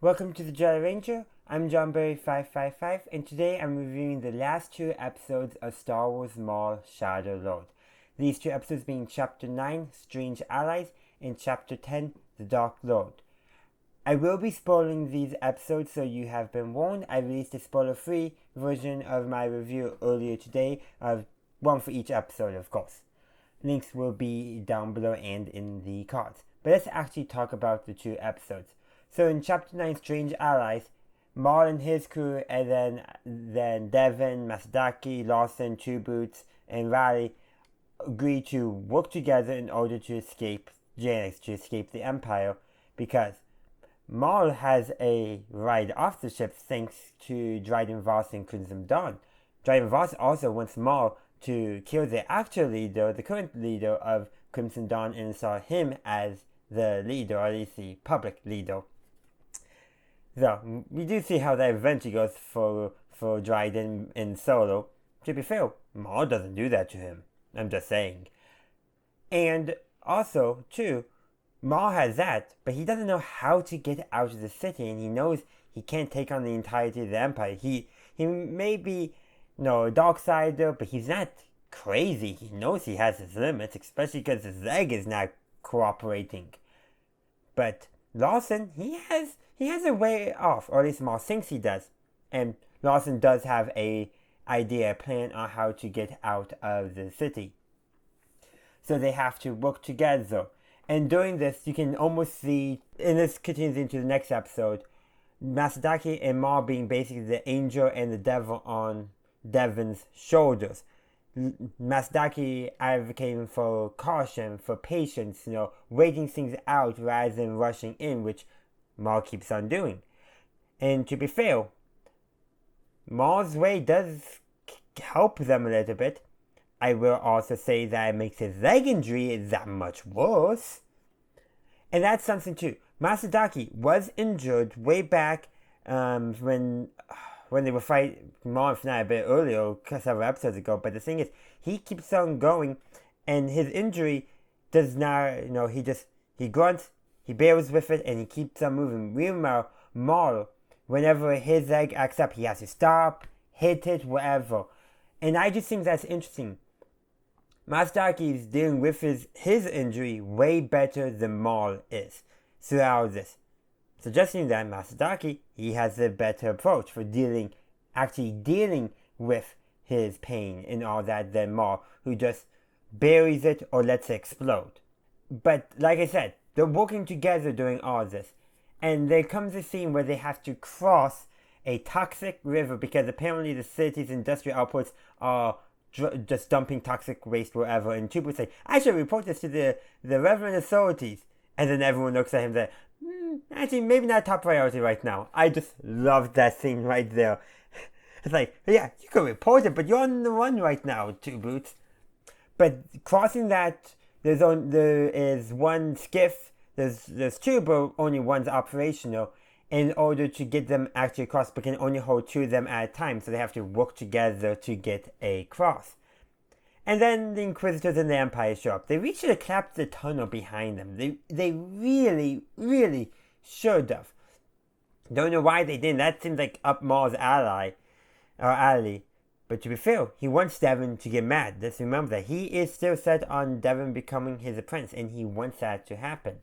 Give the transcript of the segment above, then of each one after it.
Welcome to the Jolly Ranger. I'm JohnBerry555, and today I'm reviewing the last two episodes of Star Wars Maul Shadow Lord. These two episodes being Chapter 9, Strange Allies, and Chapter 10, The Dark Lord. I will be spoiling these episodes, so you have been warned. I released a spoiler-free version of my review earlier today, one for each episode, of course. Links will be down below and in the cards. But let's actually talk about the two episodes. So in Chapter 9, Strange Allies, Maul and his crew, and then Devon, Masadaki, Lawson, Two Boots, and Riley agree to work together in order to escape Janix, to escape the Empire, because Maul has a ride off the ship thanks to Dryden Voss and Crimson Dawn. Dryden Voss also wants Maul to kill the actual leader, the current leader of Crimson Dawn, and saw him as the leader, or at least the public leader. So, we do see how that eventually goes for Dryden in Solo. To be fair, Maul doesn't do that to him. I'm just saying. And also, too, Maul has that, but he doesn't know how to get out of the city, and he knows he can't take on the entirety of the Empire. He may be, a dark sider, but he's not crazy. He knows he has his limits, especially because his leg is not cooperating. But Lawson, he has a way off, or at least Maul thinks he does. And Lawson does have a plan on how to get out of the city. So they have to work together. And during this, you can almost see, and this continues into the next episode, Masadaki and Maul being basically the angel and the devil on Devon's shoulders. Masadaki advocating for caution, for patience, waiting things out rather than rushing in, which Maul keeps on doing. And to be fair, Maul's way does help them a little bit. I will also say that it makes his leg injury that much worse. And that's something too. Masadaki was injured way back when they were fighting Maul and Filoni a bit earlier, several episodes ago. But the thing is, he keeps on going, and his injury does not, he grunts, he bears with it, and he keeps on moving. Meanwhile, Maul, whenever his leg acts up, he has to stop, hit it, whatever. And I just think that's interesting. Masadaki is dealing with his injury way better than Maul is throughout this. Suggesting that Masadaki, he has a better approach for actually dealing with his pain and all that than Maul, who just buries it or lets it explode. But like I said, they're working together during all this. And there comes a scene where they have to cross a toxic river because apparently the city's industrial outputs are just dumping toxic waste wherever. And Tubu say, I should report this to the relevant authorities. And then everyone looks at him and says, actually, maybe not top priority right now. I just loved that scene right there. It's like, yeah, you can report it, but you're on the run right now, Two Boots. But crossing that, there is one skiff. There's two, but only one's operational. In order to get them actually across, but can only hold two of them at a time, so they have to work together to get across. And then the Inquisitors and the Empire show up. They really should have collapsed the tunnel behind them. They really, really should have. Don't know why they didn't. That seems like up Maul's alley. But to be fair, he wants Devon to get mad. Let's remember that. He is still set on Devon becoming his apprentice, and he wants that to happen.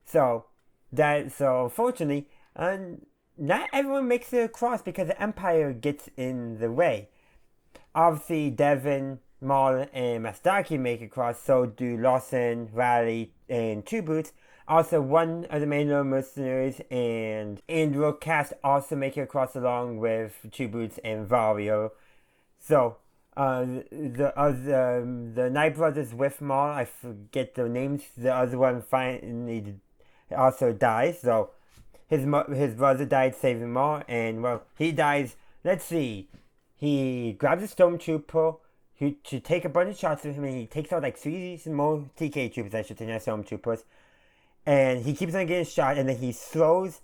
So unfortunately, not everyone makes it across because the Empire gets in the way. Obviously, Devon, Maul, and Masadaki make it across, so do Lawson, Riley, and Two Boots. Also, one of the main mercenaries and Andrew Cast also make it across along with Two Boots and Vario. So, the Night Brothers with Maul, I forget their names. The other one finally also dies, so his brother died saving Maul, and well, he dies. Let's see, he grabs a stormtrooper to take a bunch of shots of him, and he takes out like 3 more TK troopers, I should say, not stormtroopers, and he keeps on getting shot, and then he throws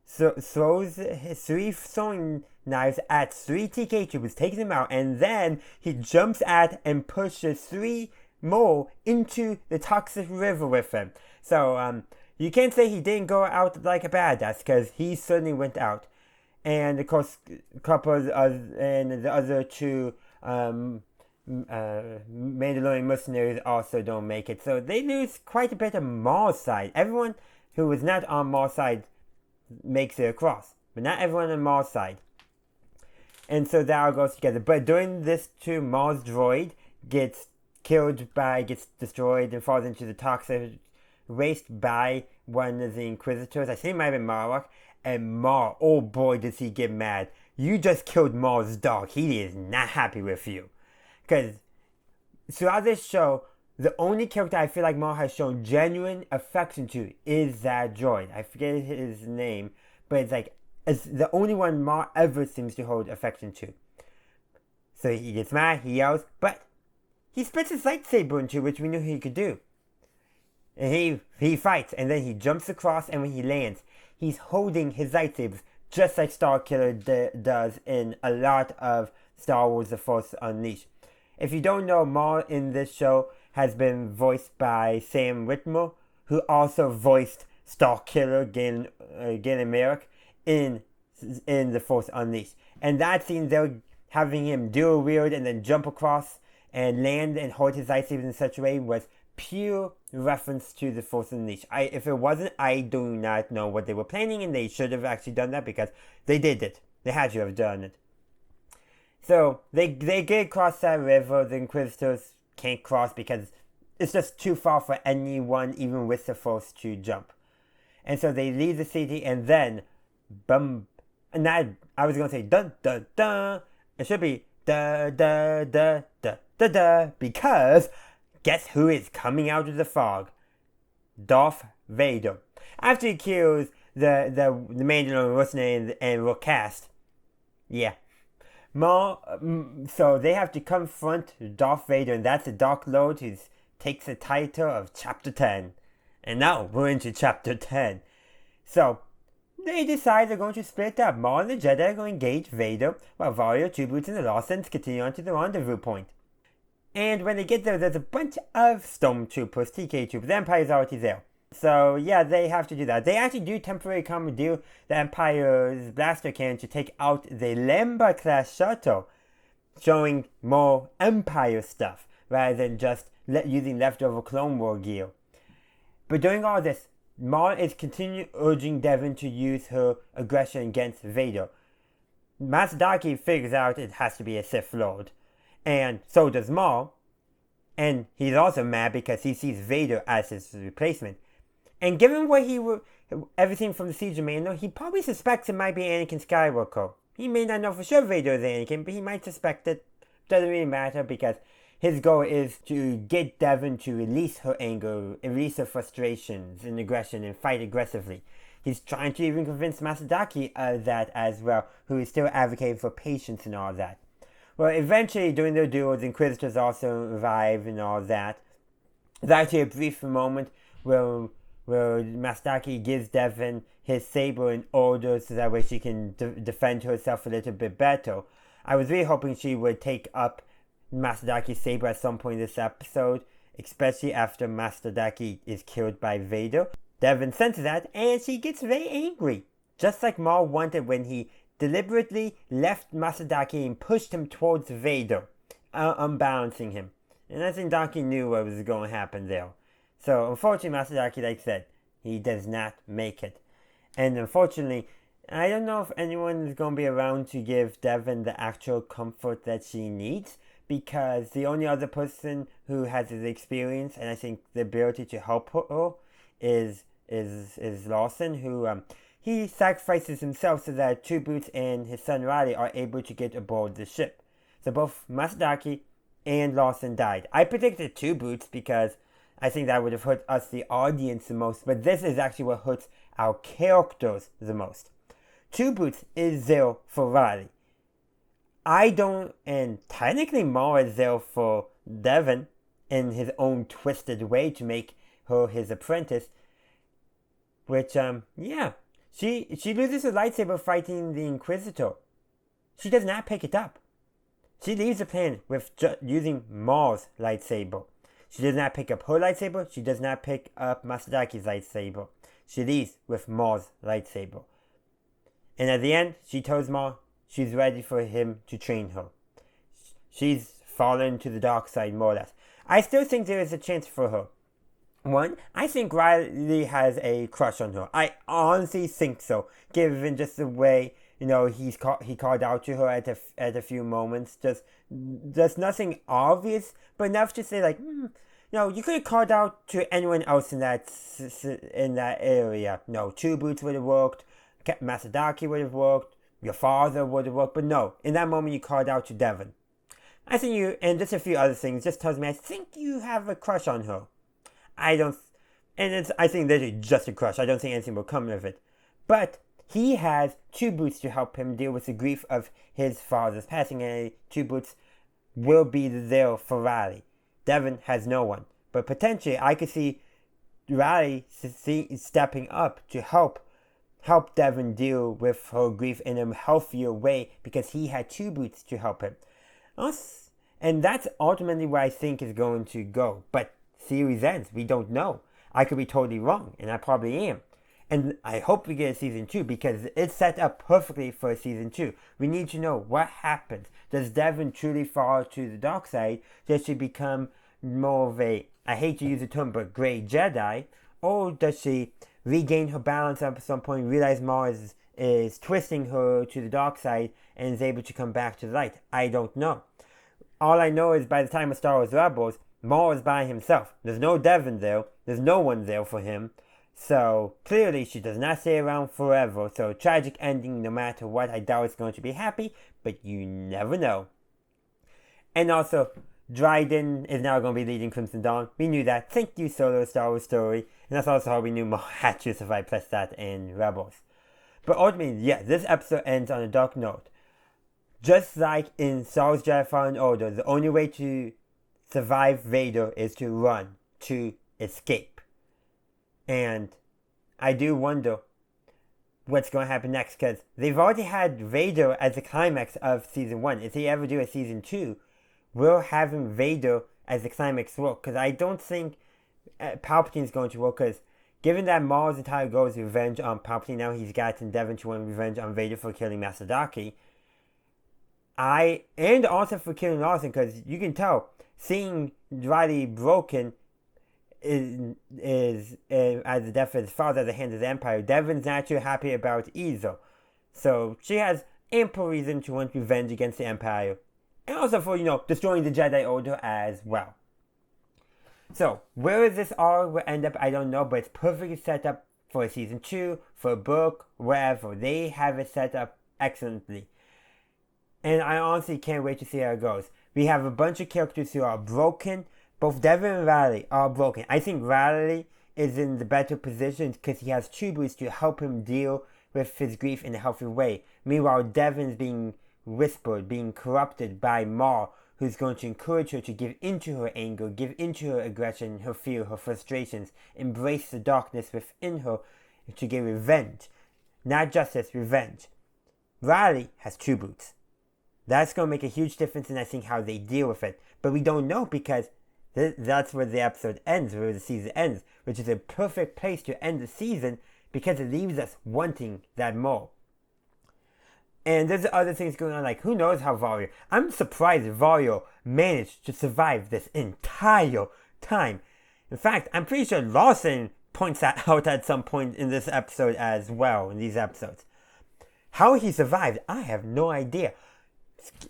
his 3 throwing knives at 3 TK troopers, taking them out, and then he jumps at and pushes 3 more into the toxic river with him. So you can't say he didn't go out like a badass, because he certainly went out. And of course, a couple of and the other two Mandalorian mercenaries also don't make it. So they lose quite a bit of Maul's side. Everyone who was not on Maul's side makes it across, but not everyone on Maul's side. And so that all goes together. But during this too, Maul's droid gets destroyed and falls into the toxic waste by one of the Inquisitors. I think it might have been Marlock. And Maul, oh boy, does he get mad. You just killed Maul's dog. He is not happy with you. Because throughout this show, the only character I feel like Maul has shown genuine affection to is that droid. I forget his name, but it's the only one Maul ever seems to hold affection to. So he gets mad, he yells, but he spits his lightsaber into, which we knew he could do. And he fights, and then he jumps across, and when he lands, he's holding his lightsabers, just like Starkiller does in a lot of Star Wars The Force Unleashed. If you don't know, Maul in this show has been voiced by Sam Witwer, who also voiced Starkiller, Galen Merrick, in The Force Unleashed. And that scene, they're having him dual wield and then jump across and land and hold his lightsabers in such a way was pure reference to The Force Unleashed. If it wasn't, I do not know what they were planning, and they should have actually done that because they did it. They had to have done it. So they get across that river. The Inquisitors can't cross because it's just too far for anyone, even with the Force, to jump. And so they leave the city, and then, boom. And I was going to say, dun, dun, dun. It should be, da, da, da, da, da, da, because guess who is coming out of the fog? Darth Vader. After he kills the Mandalorian mercenary and will cast. Yeah. So they have to confront Darth Vader, and that's the Dark Lord who takes the title of Chapter 10. And now we're into Chapter 10. So they decide they're going to split up. Maul and the Jedi are going to engage Vader, while Vario, Two Boots, and the Lawsons continue on to the rendezvous point. And when they get there, there's a bunch of Stormtroopers, TK Troopers. The Empire's already there. So yeah, they have to do that. They actually do temporarily commandeer the Empire's blaster cannon to take out the Lambda-class shuttle, showing more Empire stuff, rather than just using leftover Clone War gear. But during all this, Maul is continuing urging Devon to use her aggression against Vader. Masdaki figures out it has to be a Sith Lord, and so does Maul. And he's also mad because he sees Vader as his replacement. And given what everything from the Siege of Mandalore, he probably suspects it might be Anakin Skywalker. He may not know for sure Vader is Anakin, but he might suspect it. Doesn't really matter because his goal is to get Devon to release her anger, release her frustrations and aggression, and fight aggressively. He's trying to even convince Masdaki of that as well, who is still advocating for patience and all that. Well, eventually, during their duel, the Inquisitors also arrive and all that. There's actually a brief moment where Masdaki gives Devon his saber in order so that way she can defend herself a little bit better. I was really hoping she would take up Masdaki's saber at some point in this episode, especially after Masdaki is killed by Vader. Devon senses that, and she gets very angry, just like Maul wanted when he deliberately left Masdaki and pushed him towards Vader, unbalancing him. And I think Daki knew what was going to happen there. So, unfortunately, Masdaki, like I said, he does not make it. And unfortunately, I don't know if anyone is going to be around to give Devon the actual comfort that she needs, because the only other person who has his experience and I think the ability to help her is Lawson, who he sacrifices himself so that Two Boots and his son Riley are able to get aboard the ship. So both Masdaki and Lawson died. I predicted Two Boots because I think that would have hurt us, the audience, the most, but this is actually what hurts our characters the most. Two Boots is there for Riley. I don't, and technically Maul is there for Devon in his own twisted way to make her his apprentice, which, yeah. She loses her lightsaber fighting the Inquisitor. She does not pick it up. She leaves the planet with using Maul's lightsaber. She does not pick up her lightsaber. She does not pick up Masadaki's lightsaber. she leaves with Maul's lightsaber. And at the end, she tells Maul she's ready for him to train her. She's fallen to the dark side, more or less. I still think there is a chance for her. One, I think Riley has a crush on her. I honestly think so, given just the way, he called out to her at a few moments. Just nothing obvious, but enough to say like, you could have called out to anyone else in that area. No, Two Boots would have worked. Masadaki would have worked. Your father would have worked. But no, in that moment you called out to Devon. I think you, and just a few other things, just tells me I think you have a crush on her. I think literally just a crush. I don't think anything will come of it. But he has Two Boots to help him deal with the grief of his father's passing, and Two Boots will be there for Riley. Devon has no one. But potentially, I could see Riley stepping up to help Devon deal with her grief in a healthier way because he had Two Boots to help him. And that's ultimately where I think is going to go. But series ends. We don't know. I could be totally wrong, and I probably am. And I hope we get a season 2 because it's set up perfectly for a season 2. We need to know what happens. Does Devon truly fall to the dark side? Does she become more of a, I hate to use the term, but gray Jedi? Or does she regain her balance at some point, realize Maul is twisting her to the dark side and is able to come back to the light? I don't know. All I know is by the time of Star Wars Rebels, Maul is by himself. There's no Devon there. There's no one there for him. So clearly she does not stay around forever. So tragic ending no matter what. I doubt it's going to be happy, but you never know. And also, Dryden is now going to be leading Crimson Dawn. We knew that. Thank you, Solo Star Wars Story. And that's also how we knew Maul had to survive, plus that in Rebels. But ultimately, yeah, this episode ends on a dark note. Just like in Star Wars Jedi Fallen Order, the only way to survive Vader is to run, to escape. And I do wonder what's going to happen next, because they've already had Vader as the climax of Season 1. If they ever do a Season 2, will having Vader as the climax work? Because I don't think Palpatine's going to work, because given that Maul's entire goal is revenge on Palpatine, now he's gotten Devon to want revenge on Vader for killing Masadaki. And also for killing Lawson, because you can tell, seeing Riley broken is as the death of his father at the hands of the Empire, Devon's not too happy about either. So she has ample reason to want revenge against the Empire. And also for, destroying the Jedi Order as well. So, where this all will end up, I don't know, but it's perfectly set up for a Season 2, for a book, wherever. They have it set up excellently. And I honestly can't wait to see how it goes. We have a bunch of characters who are broken. Both Devon and Riley are broken. I think Riley is in the better position because he has Two Boots to help him deal with his grief in a healthy way. Meanwhile, Devon's being whispered, being corrupted by Maul, who's going to encourage her to give into her anger, give into her aggression, her fear, her frustrations, embrace the darkness within her to get revenge. Not justice, revenge. Riley has Two Boots. That's going to make a huge difference in, I think, how they deal with it. But we don't know because that's where the episode ends, where the season ends, which is a perfect place to end the season because it leaves us wanting that more. And there's other things going on, like who knows how Vario... I'm surprised Vario managed to survive this entire time. In fact, I'm pretty sure Lawson points that out at some point in this episode as well, in these episodes. How he survived, I have no idea.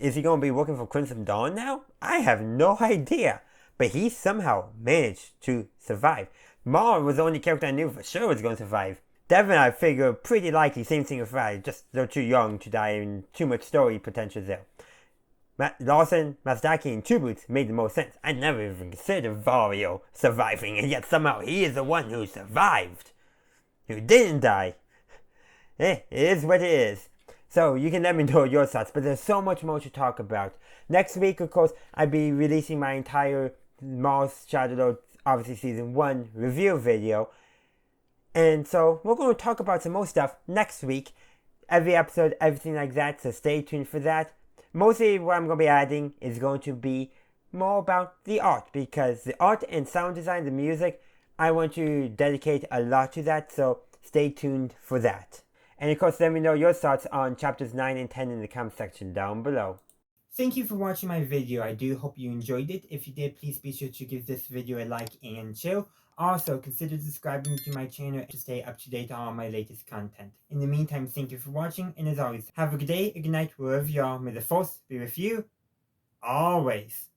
Is he going to be working for Crimson Dawn now? I have no idea. But he somehow managed to survive. Maul was the only character I knew for sure was going to survive. Devon, I figure, pretty likely, same thing with Riley, just they're too young to die and too much story potential there. Lawson, Masadaki, and Two Boots made the most sense. I never even considered Vario surviving, and yet somehow he is the one who survived. Who didn't die. It is what it is. So, you can let me know your thoughts, but there's so much more to talk about. Next week, of course, I'll be releasing my entire Maul's Shadow Lord, obviously Season 1 review video. And so, we're going to talk about some more stuff next week. Every episode, everything like that, so stay tuned for that. Mostly what I'm going to be adding is going to be more about the art, because the art and sound design, the music, I want to dedicate a lot to that. So, stay tuned for that. And of course, let me know your thoughts on chapters 9 and 10 in the comment section down below. Thank you for watching my video. I do hope you enjoyed it. If you did, please be sure to give this video a like and share. Also, consider subscribing to my channel to stay up to date on all my latest content. In the meantime, thank you for watching, and as always, have a good day, a good night, wherever you are. May the Force be with you always.